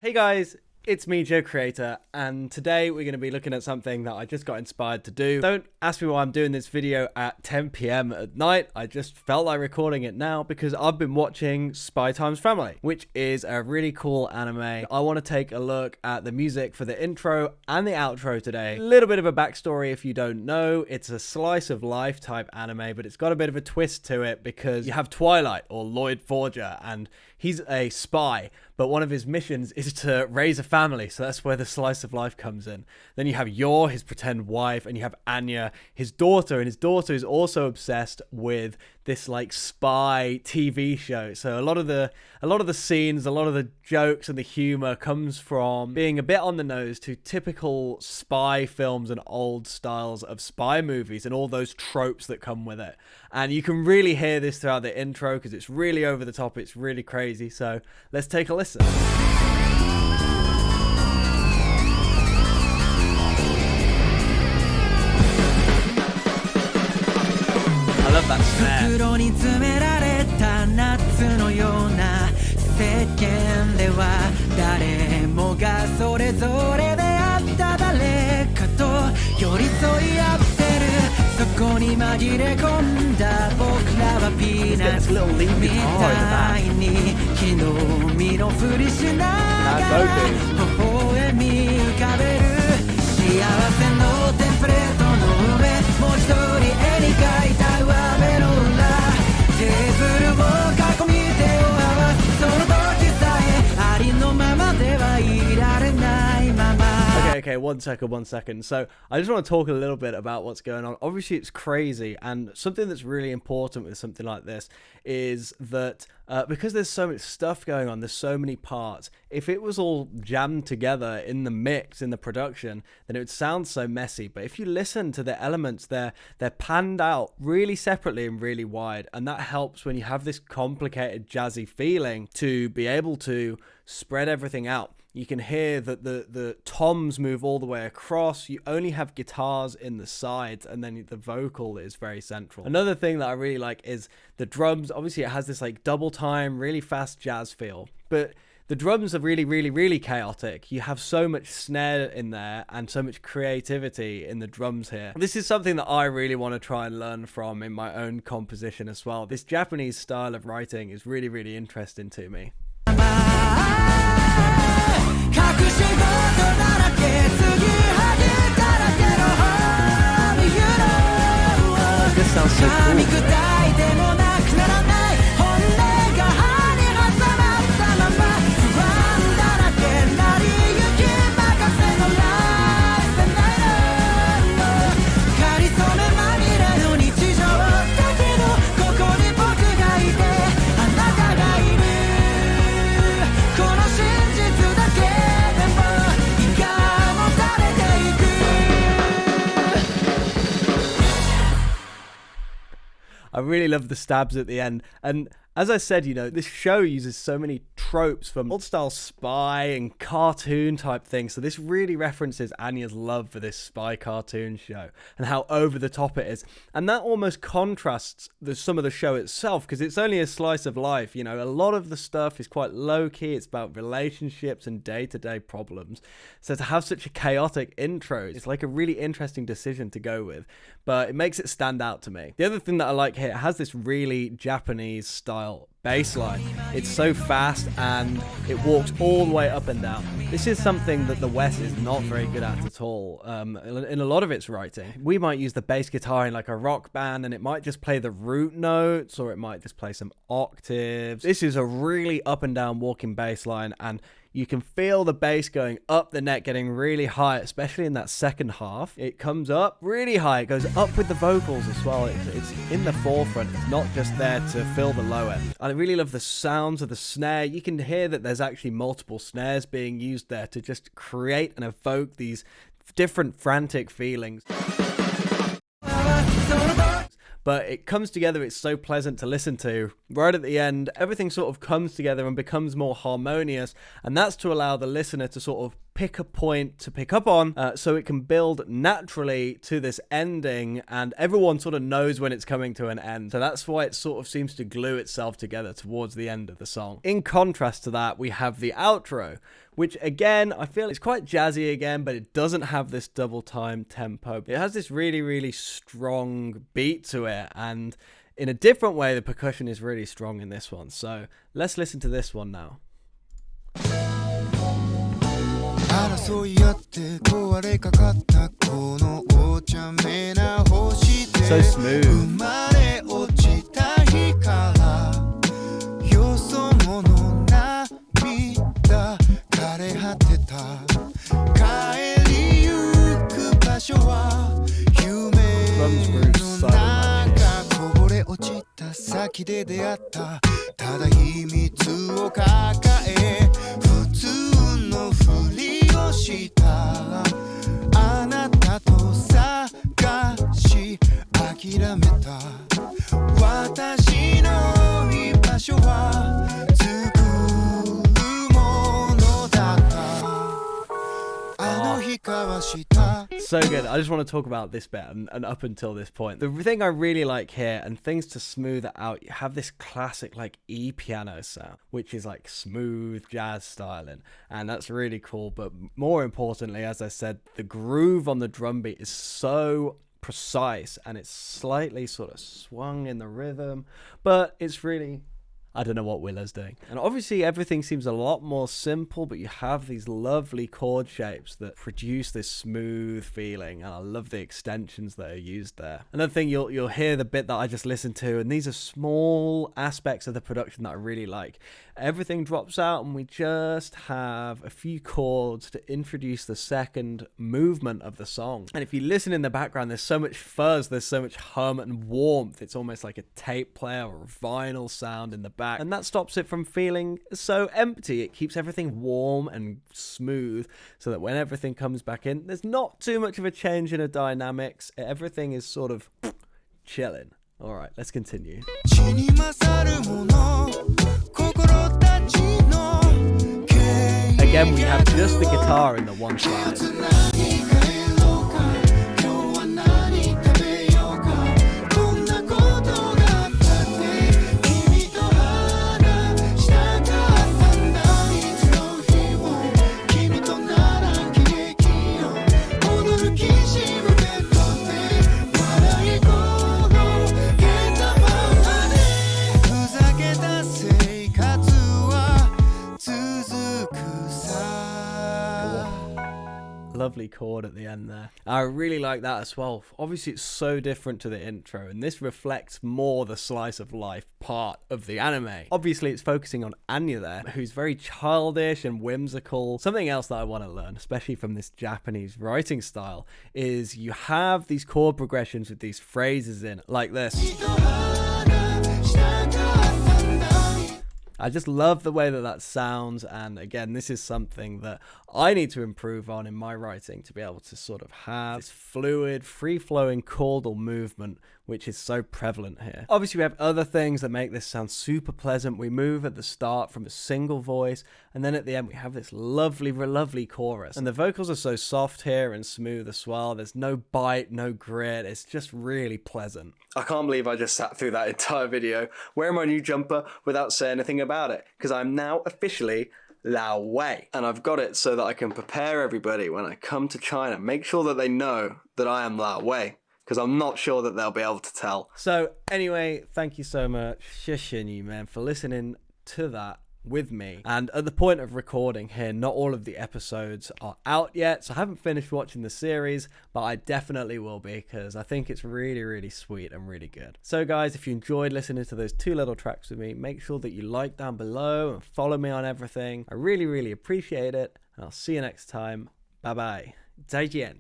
Hey guys, it's me, Joe Creator, and today we're going to be looking at something that I just got inspired to do. Don't ask me why I'm doing this video at 10 p.m. at night. I just felt like recording it now because I've been watching Spy X Family, which is a really cool anime. I want to take a look at the music for the intro and the outro today. A little bit of a backstory if you don't know. It's a slice of life type anime, but it's got a bit of a twist to it because you have Twilight, or Lloyd Forger, and he's a spy, but one of his missions is to raise a family, so that's where the slice of life comes in. Then you have Yor, his pretend wife, and you have Anya, his daughter, and his daughter is also obsessed with this like spy TV show. So a lot of the scenes, a lot of the jokes and the humor comes from being a bit on the nose to typical spy films and old styles of spy movies and all those tropes that come with it. And you can really hear this throughout the intro because it's really over the top, it's really crazy. So let's take a listen. I love that snare. 袋に詰められた夏のような世間では誰もがそれぞれであった誰かと寄り添い合ってるそこに紛れ込んだ僕らはピーナッツみたいに昨日身のふりしながら微笑み浮かべる幸せのテンプレートの上もう一人絵に描いた上辺の裏テーブルを囲み手を合わすその時さえありのままではいられないまま Okay, one second. So I just want to talk a little bit about what's going on. Obviously, it's crazy, and something that's really important with something like this is that because there's so much stuff going on, there's so many parts. If it was all jammed together in the mix, in the production, then it would sound so messy. But if you listen to the elements, they're panned out really separately and really wide, and that helps when you have this complicated jazzy feeling to be able to spread everything out. You can hear that the toms move all the way across. You only have guitars in the sides, and then the vocal is very central. Another thing that I really like is the drums. Obviously, it has this like double time, really fast jazz feel, but the drums are really, really, really chaotic. You have so much snare in there and so much creativity in the drums here. This is something that I really want to try and learn from in my own composition as well. This Japanese style of writing is really, really interesting to me. This sounds so cool. I really love the stabs at the end, and as I said, you know, this show uses so many tropes from old style spy and cartoon type things, so this really references Anya's love for this spy cartoon show and how over the top it is, and that almost contrasts some of the show itself because it's only a slice of life. You know, a lot of the stuff is quite low-key, it's about relationships and day-to-day problems, so to have such a chaotic intro, it's like a really interesting decision to go with, but it makes it stand out to me. The other thing that I like here, it has this really Japanese style bass line. It's so fast and it walks all the way up and down. This is something that the West is not very good at all in a lot of its writing. We might use the bass guitar in like a rock band and it might just play the root notes or it might just play some octaves. This is a really up and down walking bass line, and you can feel the bass going up the neck, getting really high, especially in that second half. It comes up really high. It goes up with the vocals as well. It's in the forefront. It's not just there to fill the low end. I really love the sounds of the snare. You can hear that there's actually multiple snares being used there to just create and evoke these different frantic feelings. But it comes together, it's so pleasant to listen to. Right at the end, everything sort of comes together and becomes more harmonious, and that's to allow the listener to sort of pick a point to pick up on so it can build naturally to this ending, and everyone sort of knows when it's coming to an end. So that's why it sort of seems to glue itself together towards the end of the song. In contrast to that, we have the outro, which again, I feel it's quite jazzy again, but it doesn't have this double time tempo. It has this really, really strong beat to it, and in a different way, the percussion is really strong in this one. So let's listen to this one now. So smooth. Drums groove so much. 先で出会ったただ秘密を抱え普通のふりをしたあなたと探し諦めた私の居場所は作るものだったあの日交わした So good. I just want to talk about this bit and up until this point. The thing I really like here, and things to smooth it out, you have this classic like E piano sound, which is like smooth jazz styling, and that's really cool. But more importantly, as I said, the groove on the drum beat is so precise, and it's slightly sort of swung in the rhythm, but it's really... I don't know what Willow's doing. And obviously everything seems a lot more simple, but you have these lovely chord shapes that produce this smooth feeling, and I love the extensions that are used there. Another thing, you'll hear the bit that I just listened to, and these are small aspects of the production that I really like. Everything drops out and we just have a few chords to introduce the second movement of the song. And if you listen in the background, there's so much fuzz, there's so much hum and warmth. It's almost like a tape player or a vinyl sound in the back, and that stops it from feeling so empty. It keeps everything warm and smooth so that when everything comes back in, there's not too much of a change in the dynamics. Everything is sort of chilling. All right, let's continue. Again, we have just the guitar in the one side. Lovely chord at the end there. I really like that as well. Obviously it's so different to the intro, and this reflects more the slice of life part of the anime. Obviously it's focusing on Anya there, who's very childish and whimsical. Something else that I want to learn, especially from this Japanese writing style, is you have these chord progressions with these phrases in, like this. I just love the way that that sounds, and again, this is something that I need to improve on in my writing, to be able to sort of have this fluid, free-flowing chordal movement, which is so prevalent here. Obviously, we have other things that make this sound super pleasant. We move at the start from a single voice, and then at the end, we have this lovely, lovely chorus. And the vocals are so soft here and smooth as well. There's no bite, no grit. It's just really pleasant. I can't believe I just sat through that entire video wearing my new jumper without saying anything about it, because I'm now officially Lao Wei, and I've got it so that I can prepare everybody when I come to China, make sure that they know that I am Lao Wei, because I'm not sure that they'll be able to tell. So anyway, thank you so much, Shishini, man, for listening to that with me. And at the point of recording here, not all of the episodes are out yet, so I haven't finished watching the series, but I definitely will be, because I think it's really, really sweet and really good. So guys, if you enjoyed listening to those two little tracks with me, make sure that you like down below and follow me on everything. I really, really appreciate it, and I'll see you next time. Bye bye. 再见.